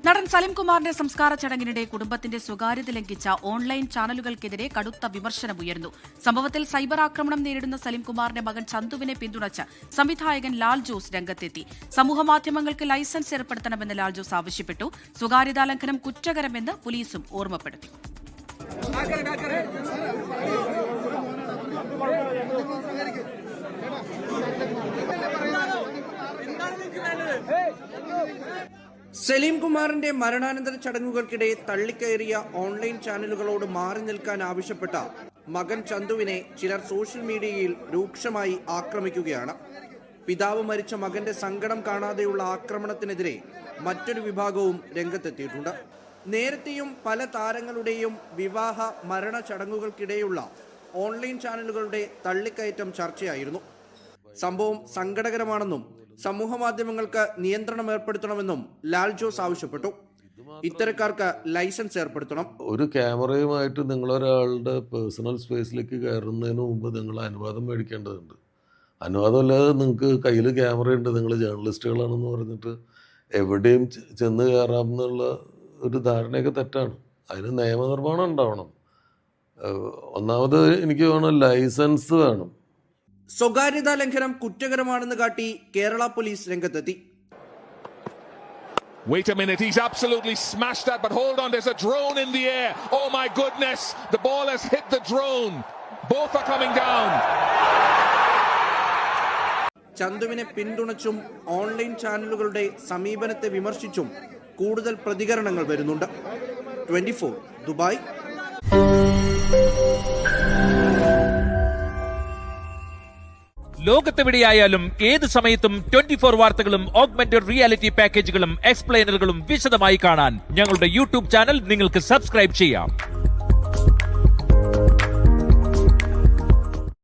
നടൻ സലിം കുമാറിന്റെ സംസ്കാര ചടങ്ങിനിടെ കുടുംബത്തിന്റെ സ്വകാര്യത ലംഘിച്ച ഓൺലൈൻ ചാനലുകൾക്കെതിരെ കടുത്ത വിമർശനമുയർന്നു. സംഭവത്തിൽ സൈബർ ആക്രമണം നേരിടുന്ന സലിം കുമാറിന്റെ മകൻ ചന്തുവിനെ പിന്തുണച്ച് സംവിധായകൻ ലാൽ ജോസ് രംഗത്തെത്തി. സമൂഹമാധ്യമങ്ങൾക്ക് ലൈസൻസ് ഏർപ്പെടുത്തണമെന്ന് ലാൽ ജോസ് ആവശ്യപ്പെട്ടു. സ്വകാര്യതാ ലംഘനം കുറ്റകരമെന്ന് പോലീസും ഓർമ്മപ്പെടുത്തി. സലീം കുമാറിന്റെ മരണാനന്തര ചടങ്ങുകൾക്കിടെ തള്ളിക്കയറിയ ഓൺലൈൻ ചാനലുകളോട് മാറി നിൽക്കാൻ ആവശ്യപ്പെട്ട മകൻ ചന്തുവിനെ ചിലർ സോഷ്യൽ മീഡിയയിൽ രൂക്ഷമായി ആക്രമിക്കുകയാണ്. പിതാവ് മരിച്ച മകന്റെ സങ്കടം കാണാതെയുള്ള ആക്രമണത്തിനെതിരെ മറ്റൊരു വിഭാഗവും രംഗത്തെത്തിയിട്ടുണ്ട്. നേരത്തെയും പല താരങ്ങളുടെയും വിവാഹ മരണ ചടങ്ങുകൾക്കിടെയുള്ള ഓൺലൈൻ ചാനലുകളുടെ തള്ളിക്കയറ്റം ചർച്ചയായിരുന്നു. സംഭവം സങ്കടകരമാണെന്നും സമൂഹമാധ്യമങ്ങൾക്ക് നിയന്ത്രണം ഏർപ്പെടുത്തണമെന്നും ലാൽ ജോസ് ആവശ്യപ്പെട്ടു. ഇത്തരക്കാർക്ക് ലൈസൻസ് ഏർപ്പെടുത്തണം. ഒരു ക്യാമറയുമായിട്ട് നിങ്ങളൊരാളുടെ പേഴ്സണൽ സ്പേസിലേക്ക് കയറുന്നതിന് മുമ്പ് നിങ്ങൾ അനുവാദം മേടിക്കേണ്ടതുണ്ട്. അനുവാദമില്ലാതെ നിങ്ങൾക്ക് കയ്യിൽ ക്യാമറയുണ്ട്, നിങ്ങൾ ജേർണലിസ്റ്റുകളാണെന്ന് പറഞ്ഞിട്ട് എവിടെയും ചെന്ന് കയറാമെന്നുള്ള ഒരു ധാരണയൊക്കെ തെറ്റാണ്. അതിന് നിയമനിർമ്മാണം ഉണ്ടാവണം. ഒന്നാമത് എനിക്ക് തോന്നുന്നു ലൈസൻസ് വേണം. സ്വകാര്യതാ ലംഘനം കുറ്റകരമാണെന്ന് കാട്ടി കേരള പോലീസ് രംഗത്തെത്തി. Wait a minute, he's absolutely smashed that, but hold on, there's a drone in the air. Oh my goodness, the ball has hit the drone. Both are coming down. ചന്തുവിനെ പിന്തുണച്ചും online ചാനലുകളുടെ സമീപനത്തെ വിമർശിച്ചും കൂടുതൽ പ്രതികരണങ്ങൾ വരുന്നുണ്ട്. 24 Dubai. ലോകത്തെവിടെയായാലും ഏത് സമയത്തും 24 വാർത്തകളും ഓഗ്മെന്റഡ് റിയാലിറ്റി പാക്കേജുകളും എക്സ്പ്ലെയിനറുകളും വിശദമായി കാണാൻ ഞങ്ങളുടെ യൂട്യൂബ് ചാനൽ നിങ്ങൾക്ക് സബ്സ്ക്രൈബ് ചെയ്യാം.